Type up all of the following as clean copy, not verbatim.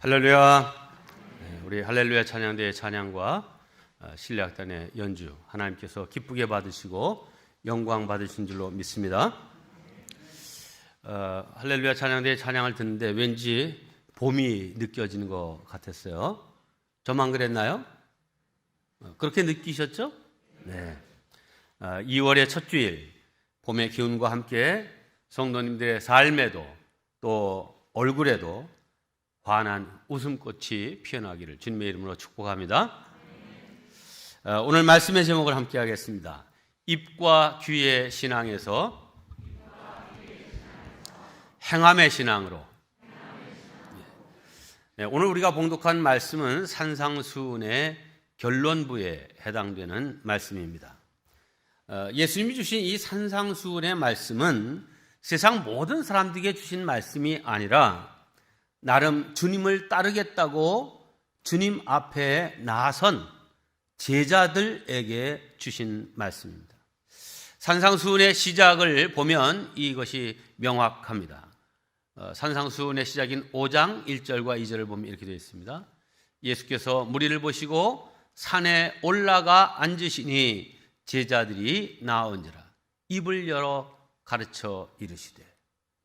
할렐루야. 우리 할렐루야 찬양대의 찬양과 신뢰악단의 연주 하나님께서 기쁘게 받으시고 영광 받으신 줄로 믿습니다. 할렐루야 찬양대의 찬양을 듣는데 왠지 봄이 느껴지는 것 같았어요. 저만 그랬나요? 그렇게 느끼셨죠? 네. 2월의 첫 주일 봄의 기운과 함께 성도님들의 삶에도 또 얼굴에도 환한 웃음꽃이 피어나기를 주님의 이름으로 축복합니다. 오늘 말씀의 제목을 함께 하겠습니다. 입과 귀의 신앙에서 행함의 신앙으로. 오늘 우리가 봉독한 말씀은 산상수훈의 결론부에 해당되는 말씀입니다. 예수님이 주신 이 산상수훈의 말씀은 세상 모든 사람들에게 주신 말씀이 아니라 나름 주님을 따르겠다고 주님 앞에 나선 제자들에게 주신 말씀입니다. 산상수훈의 시작을 보면 이것이 명확합니다. 산상수훈의 시작인 5장 1절과 2절을 보면 이렇게 되어 있습니다. 예수께서 무리를 보시고 산에 올라가 앉으시니 제자들이 나온지라 입을 열어 가르쳐 이르시되.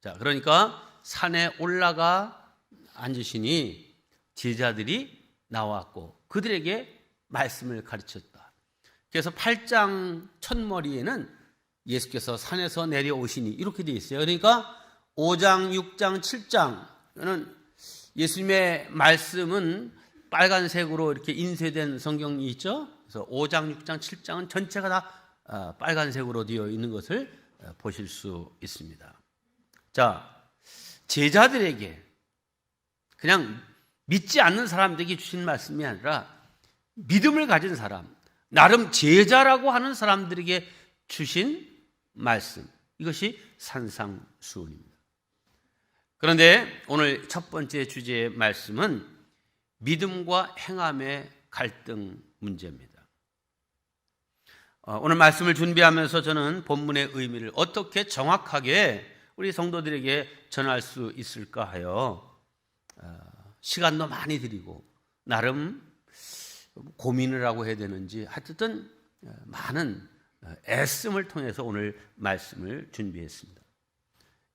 자, 그러니까 산에 올라가 앉으시니 제자들이 나왔고 그들에게 말씀을 가르쳤다. 그래서 8장 첫머리에는 예수께서 산에서 내려오시니 이렇게 되어 있어요. 그러니까 5장, 6장, 7장은 예수님의 말씀은 빨간색으로 이렇게 인쇄된 성경이 있죠. 그래서 5장, 6장, 7장은 전체가 다 빨간색으로 되어 있는 것을 보실 수 있습니다. 자, 제자들에게 그냥 믿지 않는 사람들에게 주신 말씀이 아니라 믿음을 가진 사람, 나름 제자라고 하는 사람들에게 주신 말씀, 이것이 산상수훈입니다. 그런데 오늘 첫 번째 주제의 말씀은 믿음과 행함의 갈등 문제입니다. 오늘 말씀을 준비하면서 저는 본문의 의미를 어떻게 정확하게 우리 성도들에게 전할 수 있을까 하여 시간도 많이 들이고 나름 고민을 하고 해야 되는지 하여튼 많은 애씀을 통해서 오늘 말씀을 준비했습니다.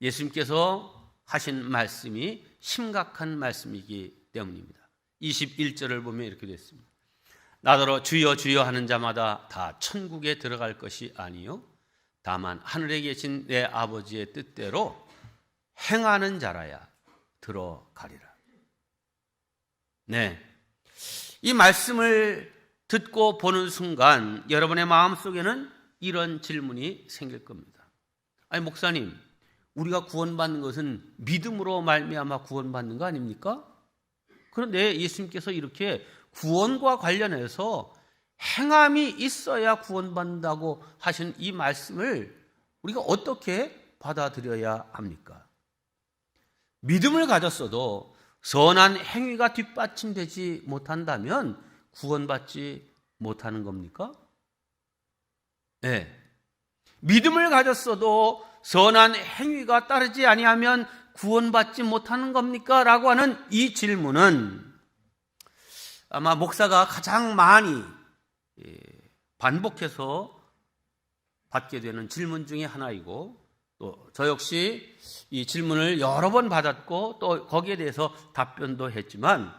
예수님께서 하신 말씀이 심각한 말씀이기 때문입니다. 21절을 보면 이렇게 되어 있습니다. 나더러 주여 주여 하는 자마다 다 천국에 들어갈 것이 아니요 다만 하늘에 계신 내 아버지의 뜻대로 행하는 자라야 들어가리라. 네, 이 말씀을 듣고 보는 순간 여러분의 마음속에는 이런 질문이 생길 겁니다. 아니 목사님, 우리가 구원받는 것은 믿음으로 말미암아 구원받는 거 아닙니까? 그런데 예수님께서 이렇게 구원과 관련해서 행함이 있어야 구원받는다고 하신 이 말씀을 우리가 어떻게 받아들여야 합니까? 믿음을 가졌어도 선한 행위가 뒷받침되지 못한다면 구원받지 못하는 겁니까? 네. 믿음을 가졌어도 선한 행위가 따르지 아니하면 구원받지 못하는 겁니까? 라고 하는 이 질문은 아마 목사가 가장 많이 반복해서 받게 되는 질문 중에 하나이고 또 저 역시 이 질문을 여러 번 받았고 또 거기에 대해서 답변도 했지만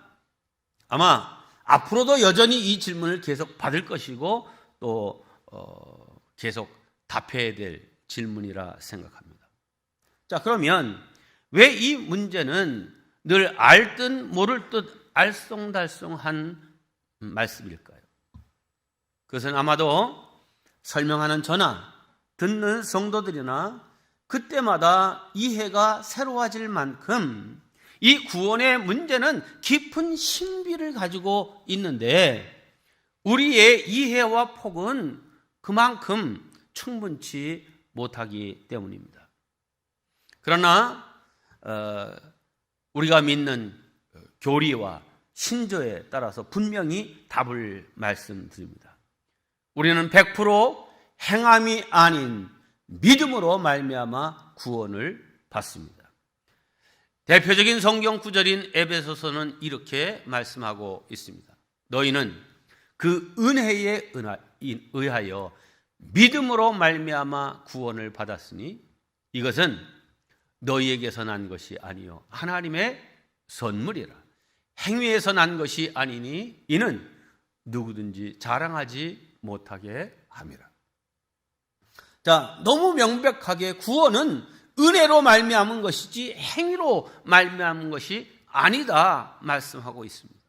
아마 앞으로도 여전히 이 질문을 계속 받을 것이고 또 계속 답해야 될 질문이라 생각합니다. 자, 그러면 왜 이 문제는 늘 알 듯 모를 듯 알쏭달쏭한 말씀일까요? 그것은 아마도 설명하는 저나 듣는 성도들이나 그때마다 이해가 새로워질 만큼 이 구원의 문제는 깊은 신비를 가지고 있는데 우리의 이해와 폭은 그만큼 충분치 못하기 때문입니다. 그러나 우리가 믿는 교리와 신조에 따라서 분명히 답을 말씀드립니다. 우리는 100% 행함이 아닌 믿음으로 말미암아 구원을 받습니다. 대표적인 성경 구절인 에베소서는 이렇게 말씀하고 있습니다. 너희는 그 은혜에 의하여 믿음으로 말미암아 구원을 받았으니 이것은 너희에게서 난 것이 아니요 하나님의 선물이라. 행위에서 난 것이 아니니 이는 누구든지 자랑하지 못하게 함이라. 자, 너무 명백하게 구원은 은혜로 말미암은 것이지 행위로 말미암은 것이 아니다 말씀하고 있습니다.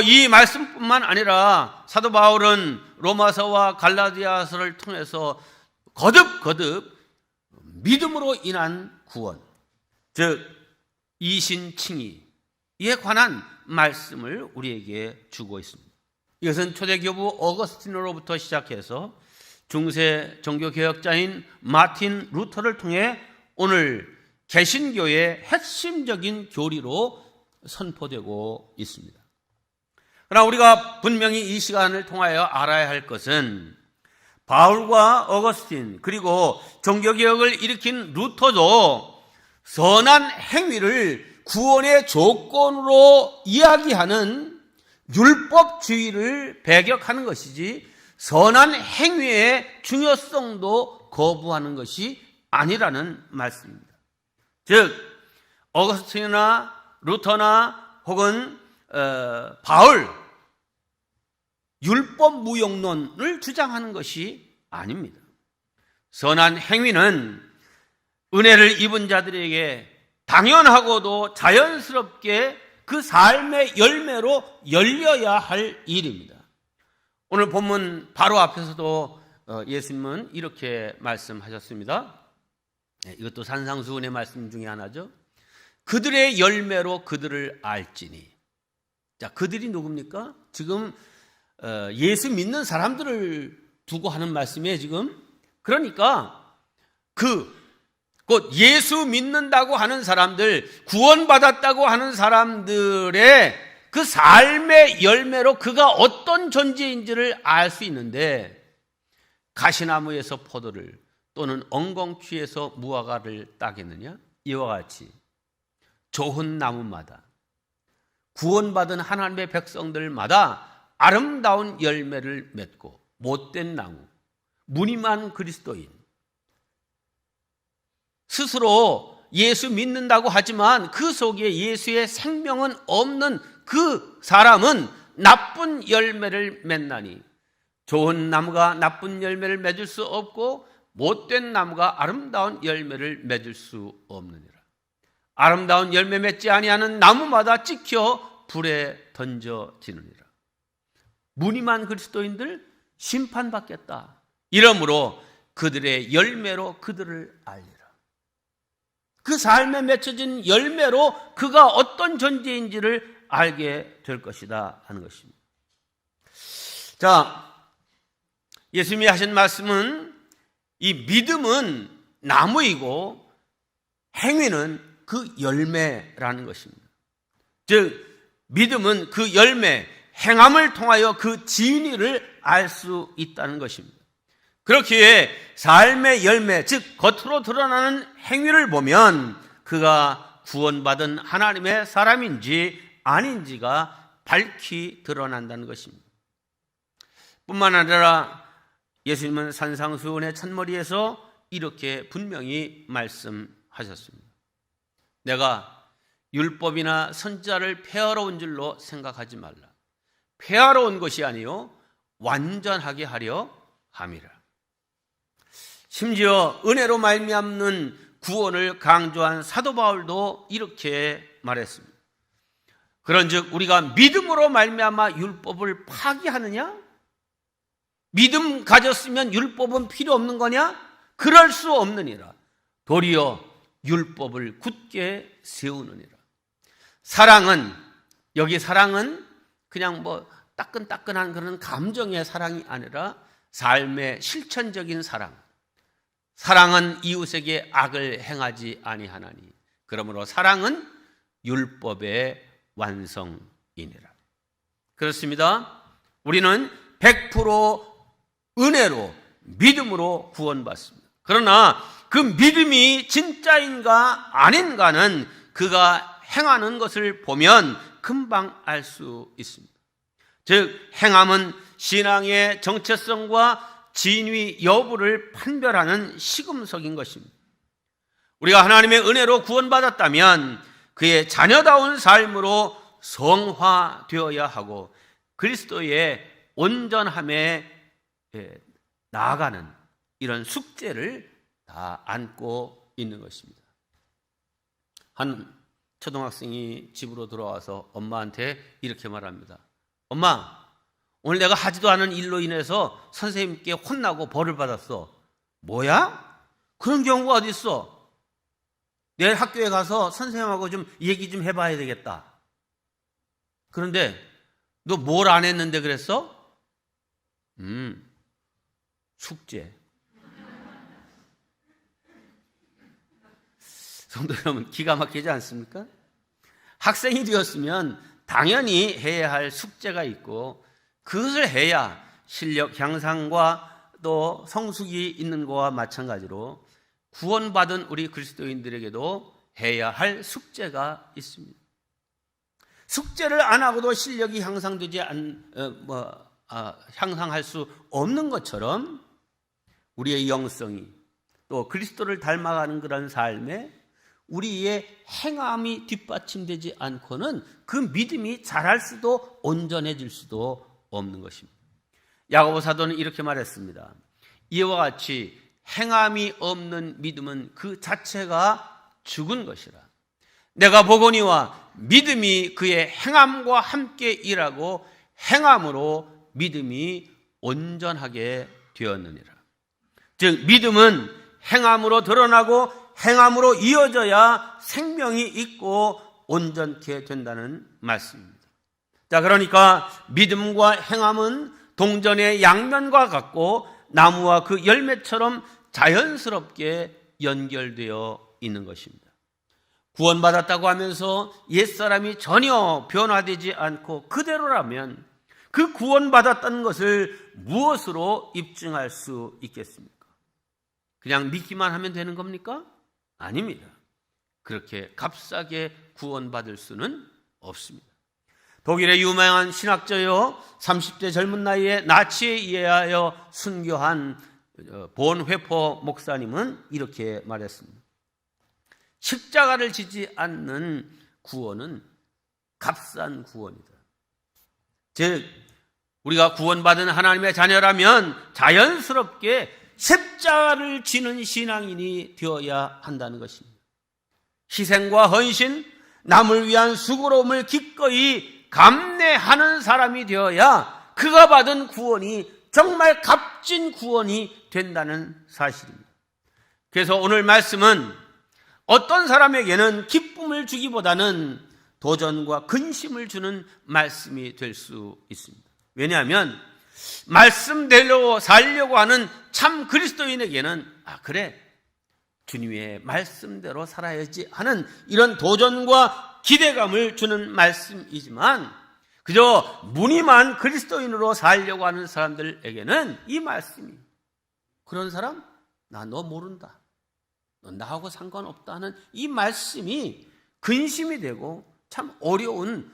이 말씀뿐만 아니라 사도 바울은 로마서와 갈라디아서를 통해서 거듭 믿음으로 인한 구원, 즉 이신칭의에 관한 말씀을 우리에게 주고 있습니다. 이것은 초대교부 어거스틴으로부터 시작해서 중세 종교개혁자인 마틴 루터를 통해 오늘 개신교의 핵심적인 교리로 선포되고 있습니다. 그러나 우리가 분명히 이 시간을 통하여 알아야 할 것은 바울과 어거스틴 그리고 종교개혁을 일으킨 루터도 선한 행위를 구원의 조건으로 이야기하는 율법주의를 배격하는 것이지 선한 행위의 중요성도 거부하는 것이 아니라는 말씀입니다. 즉 어거스틴이나 루터나 혹은 바울 율법 무용론을 주장하는 것이 아닙니다. 선한 행위는 은혜를 입은 자들에게 당연하고도 자연스럽게 그 삶의 열매로 열려야 할 일입니다. 오늘 본문 바로 앞에서도 예수님은 이렇게 말씀하셨습니다. 이것도 산상수훈의 말씀 중에 하나죠. 그들의 열매로 그들을 알지니. 자, 그들이 누굽니까? 지금 예수 믿는 사람들을 두고 하는 말씀이에요, 지금. 그러니까 곧 예수 믿는다고 하는 사람들, 구원받았다고 하는 사람들의 그 삶의 열매로 그가 어떤 존재인지를 알 수 있는데, 가시나무에서 포도를 또는 엉겅퀴에서 무화과를 따겠느냐? 이와 같이 좋은 나무마다 구원받은 하나님의 백성들마다 아름다운 열매를 맺고 못된 나무, 무늬만 그리스도인, 스스로 예수 믿는다고 하지만 그 속에 예수의 생명은 없는 그 사람은 나쁜 열매를 맺나니 좋은 나무가 나쁜 열매를 맺을 수 없고 못된 나무가 아름다운 열매를 맺을 수 없느니라. 아름다운 열매 맺지 아니하는 나무마다 찍혀 불에 던져지느니라. 무늬만 그리스도인들 심판받겠다. 이러므로 그들의 열매로 그들을 알리라. 그 삶에 맺혀진 열매로 그가 어떤 존재인지를 알게 될 것이다 하는 것입니다. 자, 예수님이 하신 말씀은 이 믿음은 나무이고 행위는 그 열매라는 것입니다. 즉 믿음은 그 열매, 행함을 통하여 그 진리를 알 수 있다는 것입니다. 그렇기에 삶의 열매, 즉 겉으로 드러나는 행위를 보면 그가 구원받은 하나님의 사람인지 아닌지가 밝히 드러난다는 것입니다. 뿐만 아니라 예수님은 산상수훈의 첫머리에서 이렇게 분명히 말씀하셨습니다. 내가 율법이나 선지자를 폐하러 온 줄로 생각하지 말라. 폐하러 온 것이 아니요 완전하게 하려 함이라. 심지어 은혜로 말미암는 구원을 강조한 사도 바울도 이렇게 말했습니다. 그런즉 우리가 믿음으로 말미암아 율법을 파기하느냐? 믿음 가졌으면 율법은 필요 없는 거냐? 그럴 수 없느니라. 도리어 율법을 굳게 세우느니라. 사랑은, 여기 사랑은 그냥 따끈따끈한 그런 감정의 사랑이 아니라 삶의 실천적인 사랑. 사랑은 이웃에게 악을 행하지 아니하나니 그러므로 사랑은 율법의 완성이니라. 그렇습니다. 우리는 100% 은혜로 믿음으로 구원받습니다. 그러나 그 믿음이 진짜인가 아닌가는 그가 행하는 것을 보면 금방 알 수 있습니다. 즉 행함은 신앙의 정체성과 진위 여부를 판별하는 시금석인 것입니다. 우리가 하나님의 은혜로 구원받았다면 그의 자녀다운 삶으로 성화되어야 하고 그리스도의 온전함에 나아가는 이런 숙제를 다 안고 있는 것입니다. 한 초등학생이 집으로 돌아와서 엄마한테 이렇게 말합니다. 엄마, 오늘 내가 하지도 않은 일로 인해서 선생님께 혼나고 벌을 받았어. 뭐야? 그런 경우가 어디 있어? 내일 학교에 가서 선생님하고 좀 얘기 좀 해봐야 되겠다. 그런데 너 뭘 안 했는데 그랬어? 숙제. 성도 여러분, 기가 막히지 않습니까? 학생이 되었으면 당연히 해야 할 숙제가 있고 그것을 해야 실력 향상과 또 성숙이 있는 것과 마찬가지로 구원받은 우리 그리스도인들에게도 해야 할 숙제가 있습니다. 숙제를 안 하고도 실력이 향상되지 향상할 수 없는 것처럼 우리의 영성이 또 그리스도를 닮아가는 그런 삶에 우리의 행함이 뒷받침되지 않고는 그 믿음이 자랄 수도 온전해질 수도 없는 것입니다. 야고보 사도는 이렇게 말했습니다. 이와 같이 행함이 없는 믿음은 그 자체가 죽은 것이라. 내가 보거니와 믿음이 그의 행함과 함께 일하고 행함으로 믿음이 온전하게 되었느니라. 즉 믿음은 행함으로 드러나고 행함으로 이어져야 생명이 있고 온전케 된다는 말씀입니다. 자, 그러니까 믿음과 행함은 동전의 양면과 같고 나무와 그 열매처럼 자연스럽게 연결되어 있는 것입니다. 구원받았다고 하면서 옛사람이 전혀 변화되지 않고 그대로라면 그 구원받았다는 것을 무엇으로 입증할 수 있겠습니까? 그냥 믿기만 하면 되는 겁니까? 아닙니다. 그렇게 값싸게 구원받을 수는 없습니다. 독일의 유명한 신학자요 30대 젊은 나이에 나치에 의하여 순교한 본회포 목사님은 이렇게 말했습니다. 십자가를 지지 않는 구원은 값싼 구원이다. 즉 우리가 구원받은 하나님의 자녀라면 자연스럽게 십자가를 지는 신앙인이 되어야 한다는 것입니다. 희생과 헌신, 남을 위한 수고로움을 기꺼이 감내하는 사람이 되어야 그가 받은 구원이 정말 값진 구원이 된다는 사실입니다. 그래서 오늘 말씀은 어떤 사람에게는 기쁨을 주기보다는 도전과 근심을 주는 말씀이 될 수 있습니다. 왜냐하면 말씀대로 살려고 하는 참 그리스도인에게는 그래 주님의 말씀대로 살아야지 하는 이런 도전과 기대감을 주는 말씀이지만 그저 무늬만 그리스도인으로 살려고 하는 사람들에게는 이 말씀이 그런 사람? 나 너 모른다. 너 나하고 상관없다 하는 이 말씀이 근심이 되고 참 어려운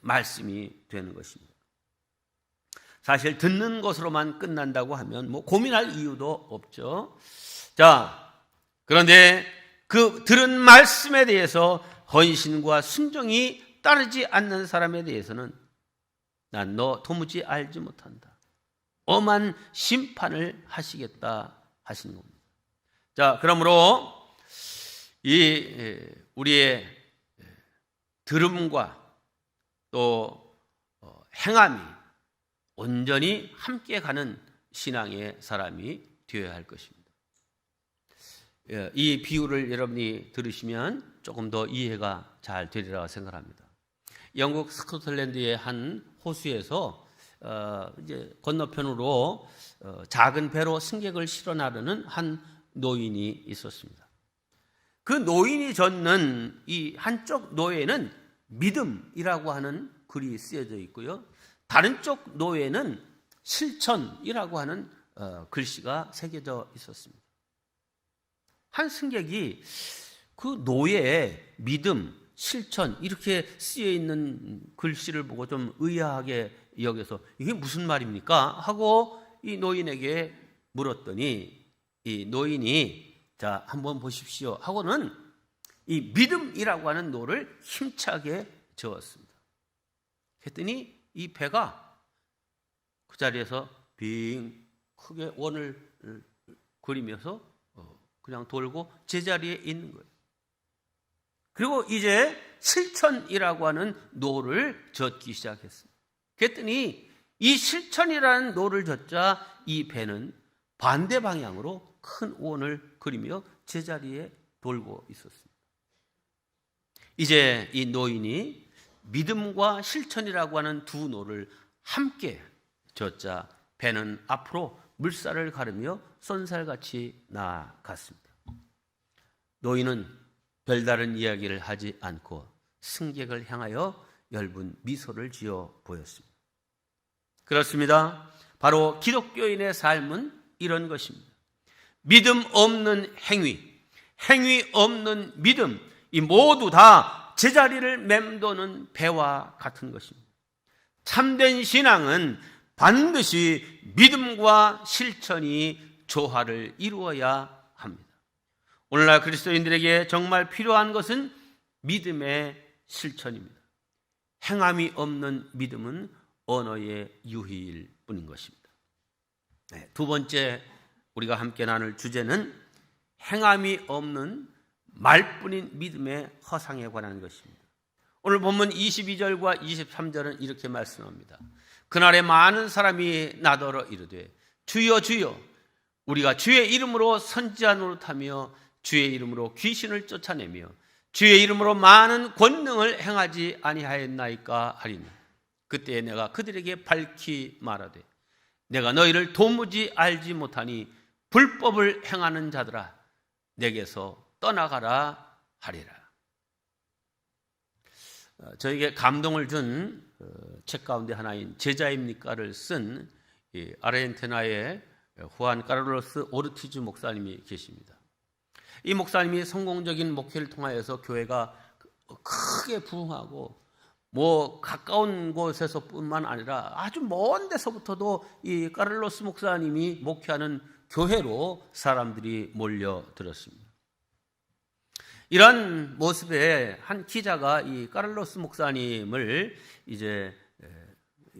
말씀이 되는 것입니다. 사실 듣는 것으로만 끝난다고 하면 고민할 이유도 없죠. 자, 그런데 그 들은 말씀에 대해서 헌신과 순종이 따르지 않는 사람에 대해서는 난 너 도무지 알지 못한다. 엄한 심판을 하시겠다 하시는 겁니다. 자, 그러므로 우리의 들음과 또 행함이 온전히 함께 가는 신앙의 사람이 되어야 할 것입니다. 이 비유를 여러분이 들으시면 조금 더 이해가 잘 되리라 생각합니다. 영국 스코틀랜드의 한 호수에서 이제 건너편으로 작은 배로 승객을 실어 나르는 한 노인이 있었습니다. 그 노인이 젓는 이 한쪽 노에는 믿음이라고 하는 글이 쓰여져 있고요. 다른 쪽 노에는 실천이라고 하는 글씨가 새겨져 있었습니다. 한 승객이 그 노예, 믿음, 실천 이렇게 쓰여 있는 글씨를 보고 좀 의아하게 여겨서 이게 무슨 말입니까? 하고 이 노인에게 물었더니 이 노인이 자 한번 보십시오 하고는 이 믿음이라고 하는 노를 힘차게 저었습니다. 했더니 이 배가 그 자리에서 빙 크게 원을 그리면서 그냥 돌고 제자리에 있는 거예요. 그리고 이제 실천이라고 하는 노를 젓기 시작했습니다. 그랬더니 이 실천이라는 노를 젓자 이 배는 반대 방향으로 큰 원을 그리며 제자리에 돌고 있었습니다. 이제 이 노인이 믿음과 실천이라고 하는 두 노를 함께 젓자 배는 앞으로 물살을 가르며 쏜살같이 나아갔습니다. 노인은 별다른 이야기를 하지 않고 승객을 향하여 엷은 미소를 지어 보였습니다. 그렇습니다. 바로 기독교인의 삶은 이런 것입니다. 믿음 없는 행위, 행위 없는 믿음, 이 모두 다 제자리를 맴도는 배와 같은 것입니다. 참된 신앙은 반드시 믿음과 실천이 조화를 이루어야 합니다. 오늘날 그리스도인들에게 정말 필요한 것은 믿음의 실천입니다. 행함이 없는 믿음은 언어의 유희일 뿐인 것입니다. 두 번째 우리가 함께 나눌 주제는 행함이 없는 말뿐인 믿음의 허상에 관한 것입니다. 오늘 본문 22절과 23절은 이렇게 말씀합니다. 그날에 많은 사람이 나더러 이르되 주여 주여 우리가 주의 이름으로 선지자 노릇하며 주의 이름으로 귀신을 쫓아내며 주의 이름으로 많은 권능을 행하지 아니하였나이까 하리니 그때에 내가 그들에게 밝히 말하되 내가 너희를 도무지 알지 못하니 불법을 행하는 자들아 내게서 떠나가라 하리라. 저에게 감동을 준 책 가운데 하나인 제자입니까를 쓴 아르헨티나의 후안 카를로스 오르티즈 목사님이 계십니다. 이 목사님이 성공적인 목회를 통하여서 교회가 크게 부흥하고 가까운 곳에서뿐만 아니라 아주 먼 데서부터도 이 카를로스 목사님이 목회하는 교회로 사람들이 몰려들었습니다. 이런 모습에 한 기자가 이 카를로스 목사님을 이제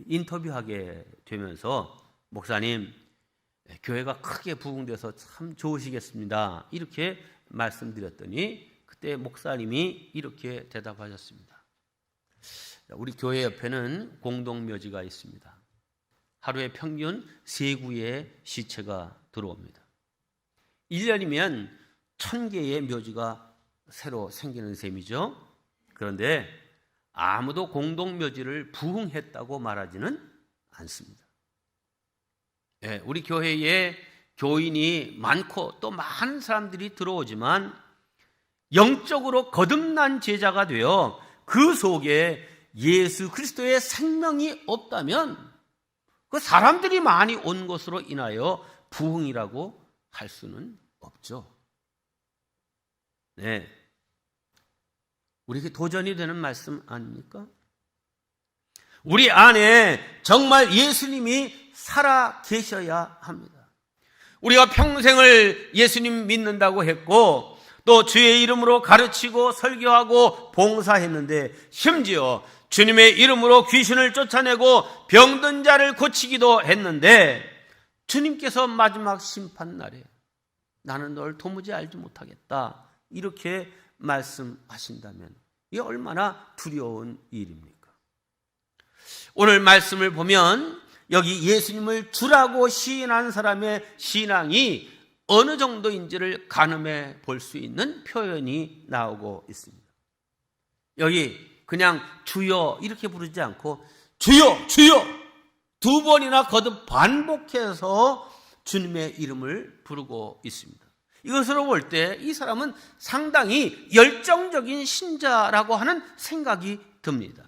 인터뷰하게 되면서 목사님, 교회가 크게 부흥돼서 참 좋으시겠습니다. 이렇게 말씀드렸더니 그때 목사님이 이렇게 대답하셨습니다. 우리 교회 옆에는 공동묘지가 있습니다. 하루에 평균 3구의 시체가 들어옵니다. 1년이면 1000개의 묘지가 새로 생기는 셈이죠. 그런데 아무도 공동묘지를 부흥했다고 말하지는 않습니다. 우리 교회에 교인이 많고 또 많은 사람들이 들어오지만 영적으로 거듭난 제자가 되어 그 속에 예수 그리스도의 생명이 없다면 그 사람들이 많이 온 것으로 인하여 부흥이라고 할 수는 없죠. 네, 우리에게 도전이 되는 말씀 아닙니까? 우리 안에 정말 예수님이 살아 계셔야 합니다. 우리가 평생을 예수님 믿는다고 했고 또 주의 이름으로 가르치고 설교하고 봉사했는데 심지어 주님의 이름으로 귀신을 쫓아내고 병든 자를 고치기도 했는데 주님께서 마지막 심판날에 나는 널 도무지 알지 못하겠다 이렇게 말씀하신다면 이게 얼마나 두려운 일입니까? 오늘 말씀을 보면 여기 예수님을 주라고 시인한 사람의 신앙이 어느 정도인지를 가늠해 볼 수 있는 표현이 나오고 있습니다. 여기 그냥 주여 이렇게 부르지 않고 주여 주여 2번이나 거듭 반복해서 주님의 이름을 부르고 있습니다. 이것으로 볼 때 이 사람은 상당히 열정적인 신자라고 하는 생각이 듭니다.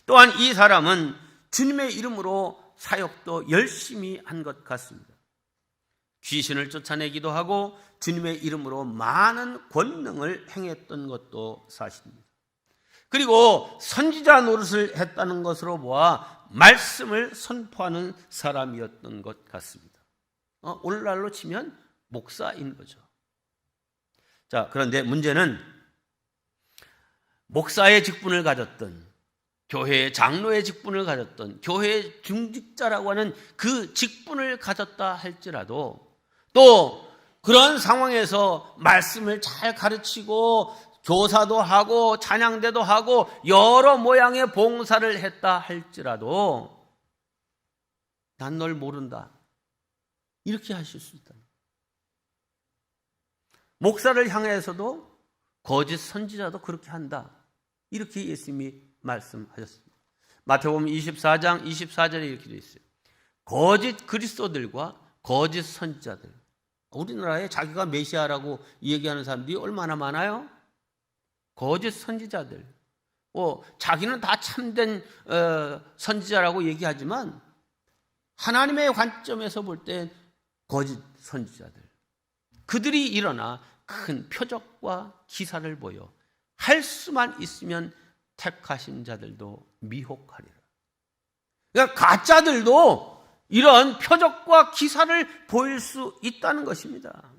또한 이 사람은 주님의 이름으로 사역도 열심히 한 것 같습니다. 귀신을 쫓아내기도 하고 주님의 이름으로 많은 권능을 행했던 것도 사실입니다. 그리고 선지자 노릇을 했다는 것으로 보아 말씀을 선포하는 사람이었던 것 같습니다. 오늘날로 치면 목사인 거죠. 자, 그런데 문제는 목사의 직분을 가졌던, 교회의 장로의 직분을 가졌던, 교회의 중직자라고 하는 그 직분을 가졌다 할지라도 또 그런 상황에서 말씀을 잘 가르치고 교사도 하고 찬양대도 하고 여러 모양의 봉사를 했다 할지라도 난 널 모른다, 이렇게 하실 수 있다. 목사를 향해서도 거짓 선지자도 그렇게 한다, 이렇게 예수님이 말씀하셨습니다. 마태복음 24장 24절에 이렇게 되어 있어요. 거짓 그리스도들과 거짓 선지자들. 우리나라에 자기가 메시아라고 얘기하는 사람들이 얼마나 많아요? 거짓 선지자들. 자기는 다 참된 선지자라고 얘기하지만 하나님의 관점에서 볼 때 거짓 선지자들. 그들이 일어나 큰 표적과 기사를 보여 할 수만 있으면 택하신 자들도 미혹하리라. 그러니까 가짜들도 이런 표적과 기사를 보일 수 있다는 것입니다.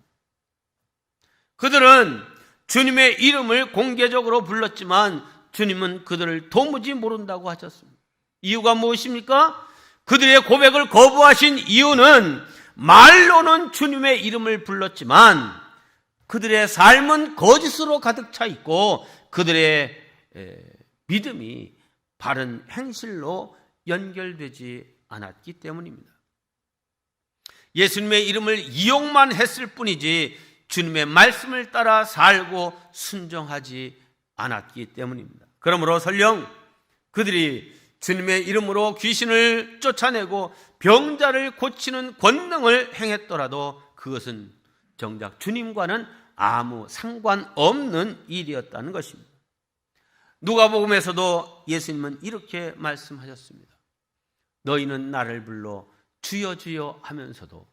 그들은 주님의 이름을 공개적으로 불렀지만 주님은 그들을 도무지 모른다고 하셨습니다. 이유가 무엇입니까? 그들의 고백을 거부하신 이유는 말로는 주님의 이름을 불렀지만 그들의 삶은 거짓으로 가득 차 있고 그들의 믿음이 바른 행실로 연결되지 않았기 때문입니다. 예수님의 이름을 이용만 했을 뿐이지 주님의 말씀을 따라 살고 순종하지 않았기 때문입니다. 그러므로 설령 그들이 주님의 이름으로 귀신을 쫓아내고 병자를 고치는 권능을 행했더라도 그것은 정작 주님과는 아무 상관없는 일이었다는 것입니다. 누가복음에서도 예수님은 이렇게 말씀하셨습니다. 너희는 나를 불러 주여 주여 하면서도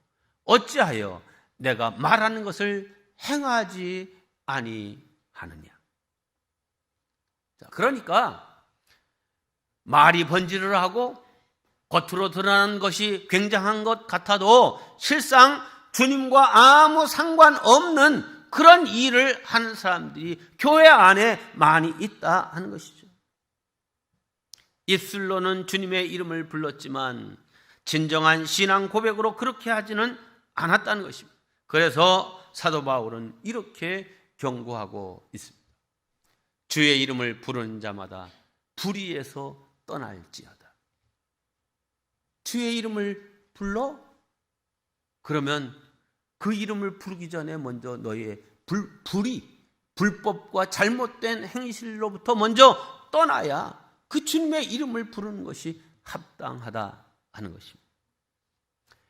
어찌하여 내가 말하는 것을 행하지 아니하느냐. 그러니까 말이 번지를 하고 겉으로 드러나는 것이 굉장한 것 같아도 실상 주님과 아무 상관없는 그런 일을 하는 사람들이 교회 안에 많이 있다 하는 것이죠. 입술로는 주님의 이름을 불렀지만 진정한 신앙 고백으로 그렇게 하지는 않았다는 것입니다. 그래서 사도 바울은 이렇게 경고하고 있습니다. 주의 이름을 부르는 자마다 불의에서 떠날지어다. 주의 이름을 불러? 그러면 그 이름을 부르기 전에 먼저 너의 불법과 잘못된 행실로부터 먼저 떠나야 그 주님의 이름을 부르는 것이 합당하다 하는 것입니다.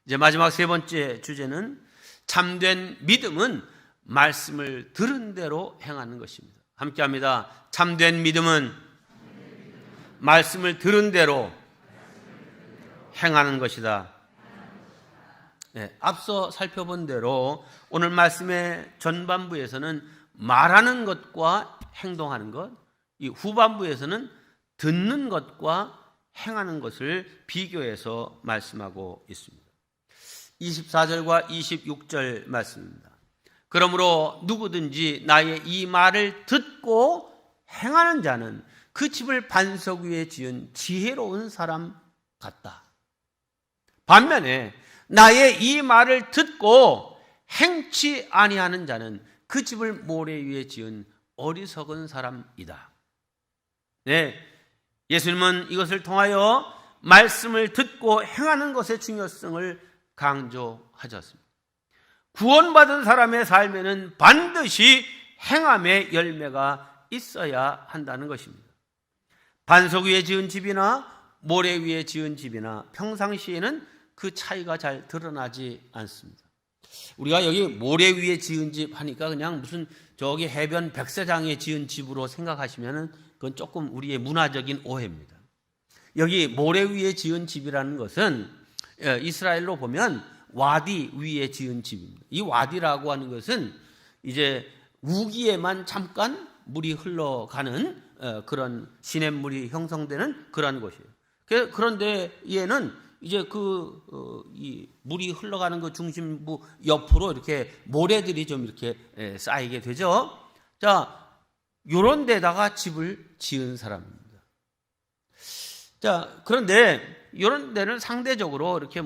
이제 마지막 세 번째 주제는 참된 믿음은 말씀을 들은 대로 행하는 것입니다. 함께 합니다. 참된 믿음은 말씀을 들은 대로 행하는 것이다. 네, 앞서 살펴본 대로 오늘 말씀의 전반부에서는 말하는 것과 행동하는 것, 이 후반부에서는 듣는 것과 행하는 것을 비교해서 말씀하고 있습니다. 24절과 26절 말씀입니다. 그러므로 누구든지 나의 이 말을 듣고 행하는 자는 그 집을 반석 위에 지은 지혜로운 사람 같다. 반면에 나의 이 말을 듣고 행치 아니하는 자는 그 집을 모래 위에 지은 어리석은 사람이다. 네, 예수님은 이것을 통하여 말씀을 듣고 행하는 것의 중요성을 강조하셨습니다. 구원받은 사람의 삶에는 반드시 행함의 열매가 있어야 한다는 것입니다. 반석 위에 지은 집이나 모래 위에 지은 집이나 평상시에는 그 차이가 잘 드러나지 않습니다. 우리가 여기 모래 위에 지은 집 하니까 그냥 무슨 저기 해변 백사장에 지은 집으로 생각하시면은 그건 조금 우리의 문화적인 오해입니다. 여기 모래 위에 지은 집이라는 것은 이스라엘로 보면 와디 위에 지은 집입니다. 이 와디라고 하는 것은 이제 우기에만 잠깐 물이 흘러가는 그런 시냇물이 형성되는 그런 곳이에요. 그런데 얘는 이제 이 물이 흘러가는 그 중심부 옆으로 이렇게 모래들이 좀 이렇게 쌓이게 되죠. 자, 요런 데다가 집을 지은 사람입니다. 자, 그런데 이런 데는 상대적으로 이렇게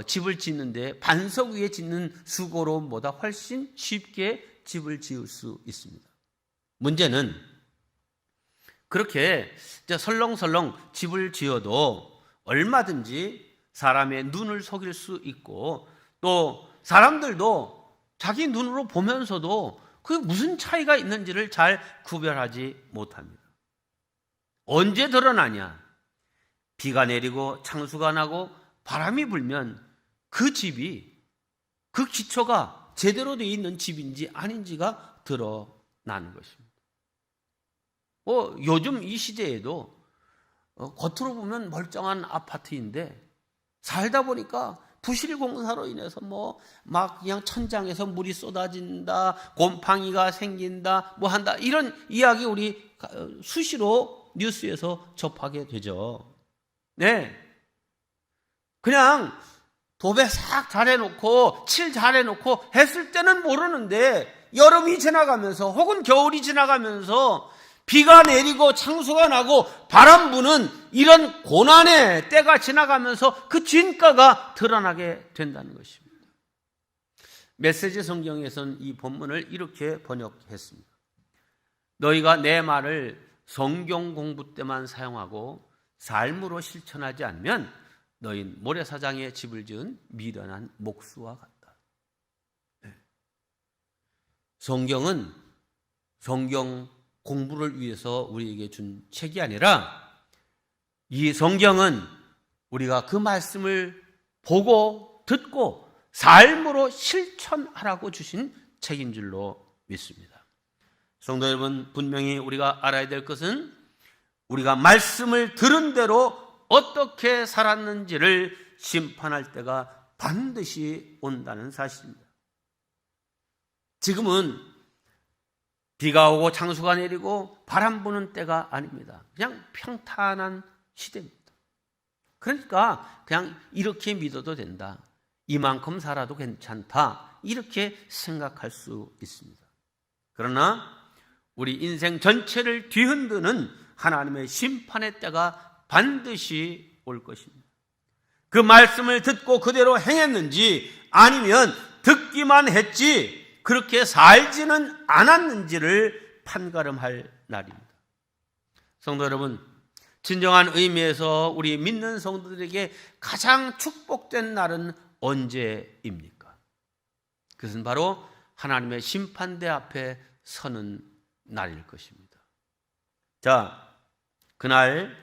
집을 짓는데 반석 위에 짓는 수고로움보다 훨씬 쉽게 집을 지을 수 있습니다. 문제는 그렇게 설렁설렁 집을 지어도 얼마든지 사람의 눈을 속일 수 있고 또 사람들도 자기 눈으로 보면서도 그게 무슨 차이가 있는지를 잘 구별하지 못합니다. 언제 드러나냐? 비가 내리고 창수가 나고 바람이 불면 그 집이, 그 기초가 제대로 되어 있는 집인지 아닌지가 드러나는 것입니다. 요즘 이 시대에도 겉으로 보면 멀쩡한 아파트인데 살다 보니까 부실 공사로 인해서 막 그냥 천장에서 물이 쏟아진다, 곰팡이가 생긴다, 한다, 이런 이야기 우리 수시로 뉴스에서 접하게 되죠. 네. 그냥 도배 싹 잘해놓고 칠 잘해놓고 했을 때는 모르는데 여름이 지나가면서 혹은 겨울이 지나가면서 비가 내리고 창수가 나고 바람 부는 이런 고난의 때가 지나가면서 그 진가가 드러나게 된다는 것입니다. 메시지 성경에서는 이 본문을 이렇게 번역했습니다. 너희가 내 말을 성경 공부 때만 사용하고 삶으로 실천하지 않으면 너희는 모래사장에 집을 지은 미련한 목수와 같다. 성경은 성경 공부를 위해서 우리에게 준 책이 아니라 이 성경은 우리가 그 말씀을 보고 듣고 삶으로 실천하라고 주신 책인 줄로 믿습니다. 성도 여러분, 분명히 우리가 알아야 될 것은 우리가 말씀을 들은 대로 어떻게 살았는지를 심판할 때가 반드시 온다는 사실입니다. 지금은 비가 오고 창수가 내리고 바람 부는 때가 아닙니다. 그냥 평탄한 시대입니다. 그러니까 그냥 이렇게 믿어도 된다. 이만큼 살아도 괜찮다. 이렇게 생각할 수 있습니다. 그러나 우리 인생 전체를 뒤흔드는 하나님의 심판의 때가 반드시 올 것입니다. 그 말씀을 듣고 그대로 행했는지 아니면 듣기만 했지 그렇게 살지는 않았는지를 판가름할 날입니다. 성도 여러분, 진정한 의미에서 우리 믿는 성도들에게 가장 축복된 날은 언제입니까? 그것은 바로 하나님의 심판대 앞에 서는 날일 것입니다. 자, 그날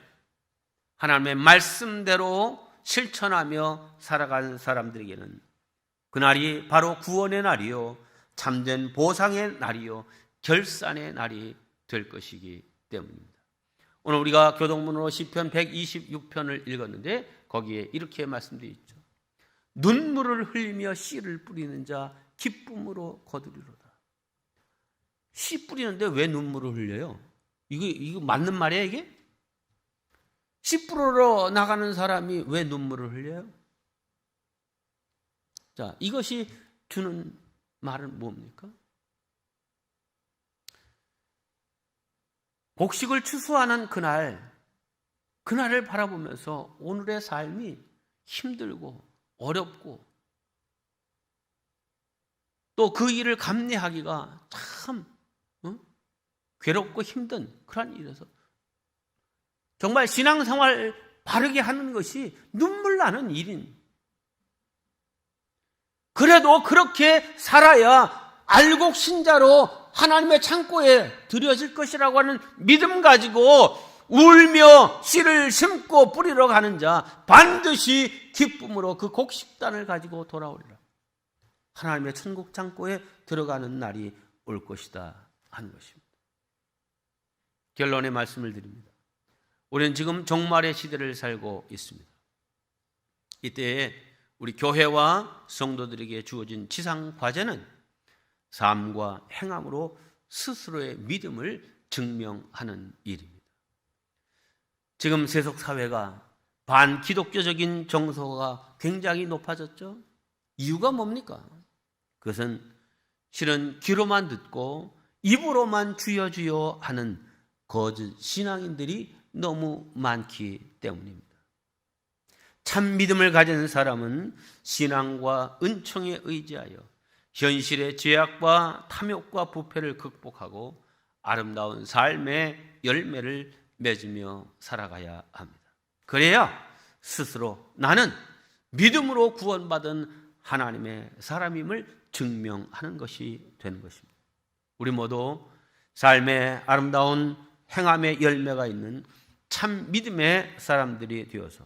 하나님의 말씀대로 실천하며 살아가는 사람들에게는 그날이 바로 구원의 날이요, 참된 보상의 날이요, 결산의 날이 될 것이기 때문입니다. 오늘 우리가 교동문으로 시편 126편을 읽었는데 거기에 이렇게 말씀되어 있죠. 눈물을 흘리며 씨를 뿌리는 자 기쁨으로 거두리로다. 씨 뿌리는데 왜 눈물을 흘려요? 이거 맞는 말이에요, 이게? 씨 뿌리러 나가는 사람이 왜 눈물을 흘려요? 자, 이것이 주는 말은 뭡니까? 곡식을 추수하는 그날을 바라보면서 오늘의 삶이 힘들고 어렵고 또 그 일을 감내하기가 참 괴롭고 힘든 그런 일에서 정말 신앙생활 바르게 하는 것이 눈물 나는 일인. 그래도 그렇게 살아야 알곡 신자로 하나님의 창고에 들여질 것이라고 하는 믿음 가지고 울며 씨를 심고 뿌리러 가는 자 반드시 기쁨으로 그 곡식단을 가지고 돌아오리라. 하나님의 천국 창고에 들어가는 날이 올 것이다 하는 것입니다. 결론의 말씀을 드립니다. 우리는 지금 종말의 시대를 살고 있습니다. 이때에 우리 교회와 성도들에게 주어진 지상 과제는 삶과 행함으로 스스로의 믿음을 증명하는 일입니다. 지금 세속 사회가 반기독교적인 정서가 굉장히 높아졌죠. 이유가 뭡니까? 그것은 실은 귀로만 듣고 입으로만 주여 주여 하는 거짓 신앙인들이 너무 많기 때문입니다. 참 믿음을 가진 사람은 신앙과 은총에 의지하여 현실의 죄악과 탐욕과 부패를 극복하고 아름다운 삶의 열매를 맺으며 살아가야 합니다. 그래야 스스로 나는 믿음으로 구원받은 하나님의 사람임을 증명하는 것이 되는 것입니다. 우리 모두 삶의 아름다운 행함의 열매가 있는 참 믿음의 사람들이 되어서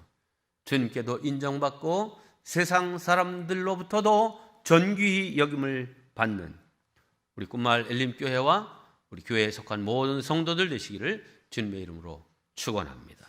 주님께도 인정받고 세상 사람들로부터도 존귀히 여김을 받는 우리 꿈마을 엘림교회와 우리 교회에 속한 모든 성도들 되시기를 주님의 이름으로 축원합니다.